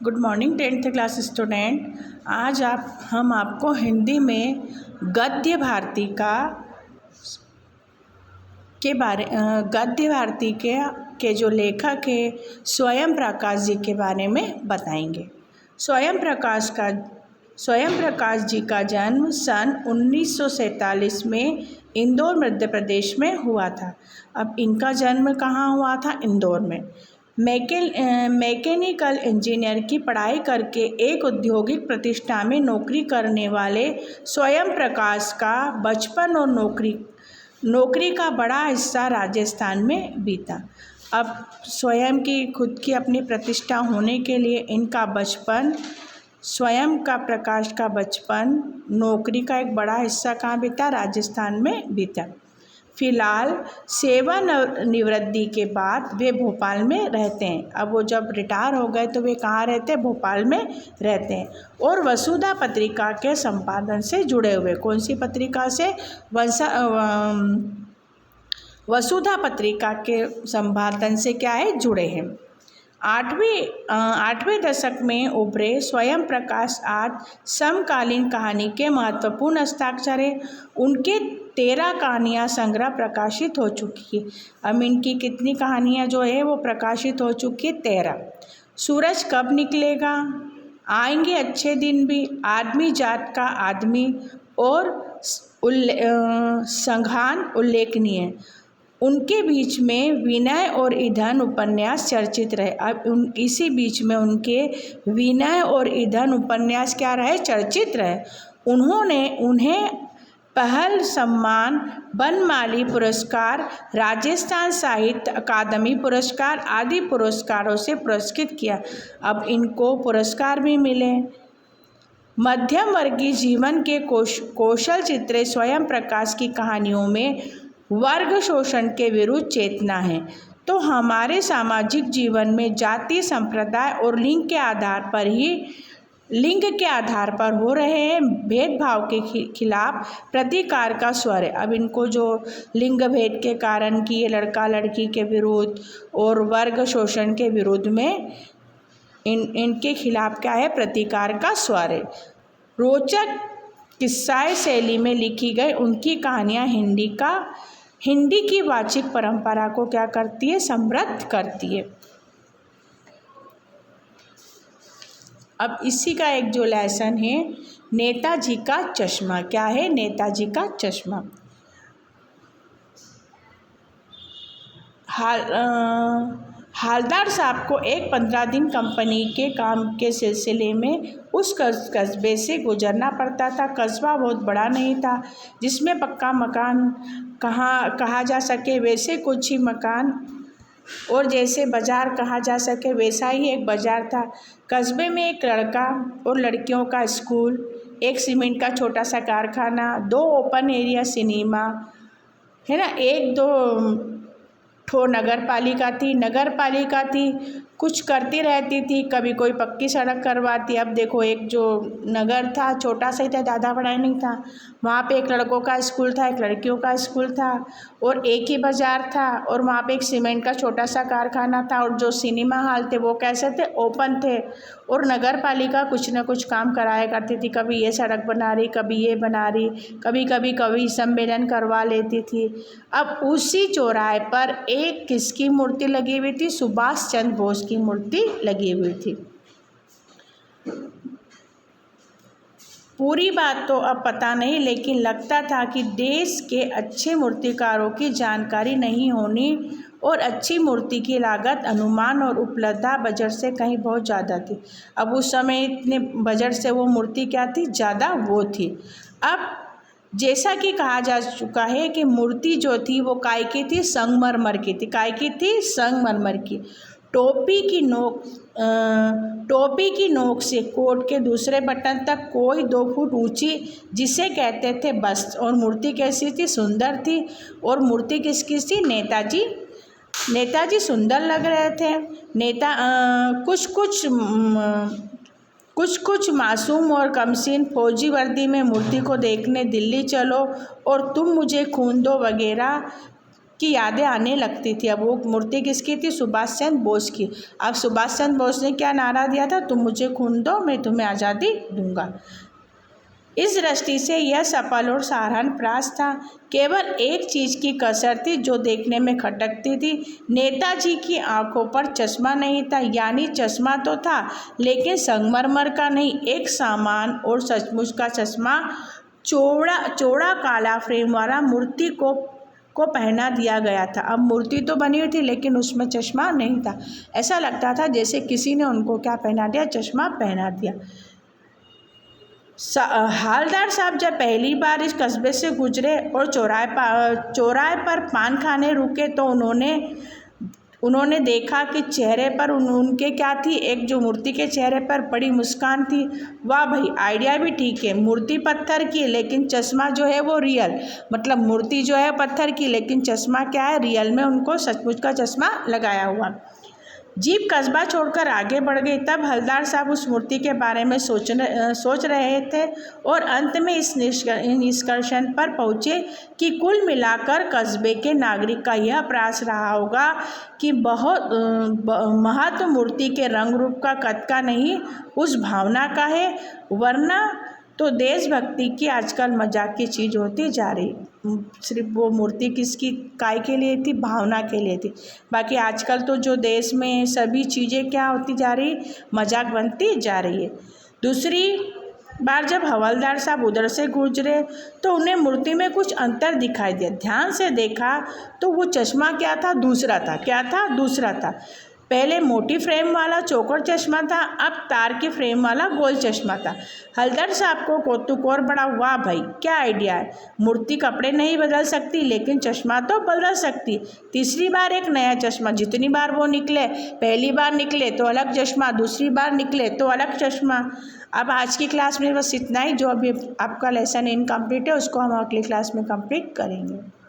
Good morning 10th class student. आज हम आपको हिंदी में गद्य भारती के जो लेखक है स्वयं प्रकाश जी के बारे में बताएंगे। स्वयं प्रकाश जी का जन्म सन 1947 में इंदौर मध्य प्रदेश में हुआ था। अब इनका जन्म कहाँ हुआ था? इंदौर में। मैकेनिकल इंजीनियर की पढ़ाई करके एक औद्योगिक प्रतिष्ठान में नौकरी करने वाले स्वयं प्रकाश का बचपन और नौकरी का बड़ा हिस्सा राजस्थान में बीता। अब स्वयं की खुद की अपनी प्रतिष्ठा होने के लिए इनका बचपन, स्वयं का प्रकाश का बचपन, नौकरी का एक बड़ा हिस्सा कहाँ बीता? राजस्थान में बीता। फिलहाल सेवानिवृत्ति के बाद वे भोपाल में रहते हैं। अब वो जब रिटायर हो गए तो वे कहाँ रहते हैं? भोपाल में रहते हैं। और वसुधा पत्रिका के संपादन से जुड़े हुए। कौन सी पत्रिका से? वसुधा पत्रिका के संपादन से क्या है? जुड़े हैं। आठवें दशक में उभरे स्वयं प्रकाश आज समकालीन कहानी के महत्वपूर्ण हस्ताक्षर हैं। उनके 13 कहानियाँ संग्रह प्रकाशित हो चुकी है। अब इनकी कितनी कहानियाँ जो है वो प्रकाशित हो चुकी है? 13। सूरज कब निकलेगा, आएंगे अच्छे दिन भी, आदमी जात का आदमी और संघान उल्लेखनीय। उनके बीच में विनय और ईंधन उपन्यास चर्चित रहे। अब इसी बीच में उनके विनय और ईंधन उपन्यास क्या रहे? चर्चित रहे। उन्हें पहल सम्मान, बनमाली पुरस्कार, राजस्थान साहित्य अकादमी पुरस्कार आदि पुरस्कारों से पुरस्कृत किया। अब इनको पुरस्कार भी मिले। मध्यम वर्गीय जीवन के कौशल चित्रे स्वयं प्रकाश की कहानियों में वर्ग शोषण के विरुद्ध चेतना है। तो हमारे सामाजिक जीवन में जाति, संप्रदाय और लिंग के आधार पर हो रहे हैं भेदभाव के खिलाफ प्रतिकार का स्वर है। अब इनको जो लिंग भेद के कारण की ये लड़का लड़की के विरुद्ध और वर्ग शोषण के विरुद्ध में इनके खिलाफ क्या है? प्रतिकार का स्वर है। रोचक किस्साई शैली में लिखी गई उनकी कहानियाँ हिंदी की वाचिक परंपरा को क्या करती है? समृद्ध करती है। अब इसी का एक जो लेसन है, नेताजी का चश्मा। क्या है? नेताजी का चश्मा। हालदार साहब को एक 15 दिन कंपनी के काम के सिलसिले में उस कस्बे से गुजरना पड़ता था। कस्बा बहुत बड़ा नहीं था जिसमें पक्का मकान कहा जा सके वैसे कुछ ही मकान, और जैसे बाज़ार कहा जा सके वैसा ही एक बाज़ार था। कस्बे में एक लड़का और लड़कियों का स्कूल, एक सीमेंट का छोटा सा कारखाना, 2 ओपन एरिया सिनेमा है ना, 1-2 ठो नगर पालिका थी। कुछ करती रहती थी, कभी कोई पक्की सड़क करवाती। अब देखो, एक जो नगर था छोटा सा ही था, ज़्यादा बड़ा नहीं था। वहाँ पे एक लड़कों का स्कूल था, एक लड़कियों का स्कूल था, और एक ही बाज़ार था, और वहाँ पे एक सीमेंट का छोटा सा कारखाना था, और जो सिनेमा हॉल थे वो कैसे थे? ओपन थे। और नगर पालिका कुछ न कुछ काम कराया करती थी। कभी ये सड़क बना रही, कभी ये बना रही, कभी सम्मेलन करवा लेती थी। अब उसी चौराहे पर एक किसकी मूर्ति लगी हुई थी? सुभाष चंद्र बोस की मूर्ति लगी हुई थी। पूरी बात तो अब पता नहीं, लेकिन लगता था कि देश के अच्छे मूर्तिकारों की जानकारी नहीं होनी और अच्छी मूर्ति की लागत, अनुमान और उपलब्धता बजट से कहीं बहुत ज़्यादा थी। अब उस समय इतने बजट से वो मूर्ति क्या थी? ज़्यादा वो थी। अब जैसा कि कहा जा चुका है कि मूर्ति जो थी वो काय की थी? संगमरमर की थी। काय की थी? संगमरमर की। टोपी की नोक से कोट के दूसरे बटन तक कोई 2 फुट ऊंची, जिसे कहते थे बस्त। और मूर्ति कैसी थी? सुंदर थी। और मूर्ति किसकी थी? नेताजी सुंदर लग रहे थे। कुछ मासूम और कमसीन फौजी वर्दी में मूर्ति को देखने दिल्ली चलो और तुम मुझे खून दो वगैरह की यादें आने लगती थी। अब वो मूर्ति किसकी थी? सुभाष चंद्र बोस की। अब सुभाष चंद्र बोस ने क्या नारा दिया था? तुम मुझे खून दो, मैं तुम्हें आज़ादी दूंगा। इस दृष्टि से यह सफल और सराहनीय था। केवल एक चीज़ की कसर थी जो देखने में खटकती थी। नेताजी की आंखों पर चश्मा नहीं था, यानी चश्मा तो था लेकिन संगमरमर का नहीं, एक सामान और सचमुच का चश्मा, चौड़ा काला फ्रेम वाला मूर्ति को पहना दिया गया था। अब मूर्ति तो बनी हुई थी लेकिन उसमें चश्मा नहीं था। ऐसा लगता था जैसे किसी ने उनको क्या पहना दिया? चश्मा पहना दिया। हालदार साहब जब पहली बार इस कस्बे से गुजरे और चौराहे पर पान खाने रुके तो उन्होंने देखा कि चेहरे पर उनके क्या थी? एक जो मूर्ति के चेहरे पर बड़ी मुस्कान थी। वाह भाई, आइडिया भी ठीक है। मूर्ति पत्थर की लेकिन चश्मा जो है वो रियल, मतलब मूर्ति जो है पत्थर की लेकिन चश्मा क्या है? रियल में उनको सचमुच का चश्मा लगाया हुआ। जीप कस्बा छोड़कर आगे बढ़ गई। तब हवलदार साहब उस मूर्ति के बारे में सोच रहे थे और अंत में इस निष्कर्षण पर पहुँचे कि कुल मिलाकर कस्बे के नागरिक का यह प्रयास रहा होगा कि बहुत महत्व मूर्ति के रंग रूप का, कद का नहीं, उस भावना का है। वरना तो देशभक्ति की आजकल मजाक की चीज़ होती जा रही। सिर्फ वो मूर्ति किसकी काय के लिए थी? भावना के लिए थी। बाकी आजकल तो जो देश में सभी चीज़ें क्या होती जा रही? मजाक बनती जा रही है। दूसरी बार जब हवलदार साहब उधर से गुजरे तो उन्हें मूर्ति में कुछ अंतर दिखाई दिया। ध्यान से देखा तो वो चश्मा क्या था? दूसरा था। क्या था? दूसरा था। पहले मोटी फ्रेम वाला चौकोर चश्मा था, अब तार के फ्रेम वाला गोल चश्मा था। हवलदार साहब को कौतुक और बड़ा। वाह भाई, क्या आइडिया है! मूर्ति कपड़े नहीं बदल सकती लेकिन चश्मा तो बदल सकती। तीसरी बार एक नया चश्मा। जितनी बार वो निकले, पहली बार निकले तो अलग चश्मा, दूसरी बार निकले तो अलग चश्मा। अब आज की क्लास में बस इतना ही। जो अभी आपका लेसन इनकम्प्लीट है उसको हम अगली क्लास में कंप्लीट करेंगे।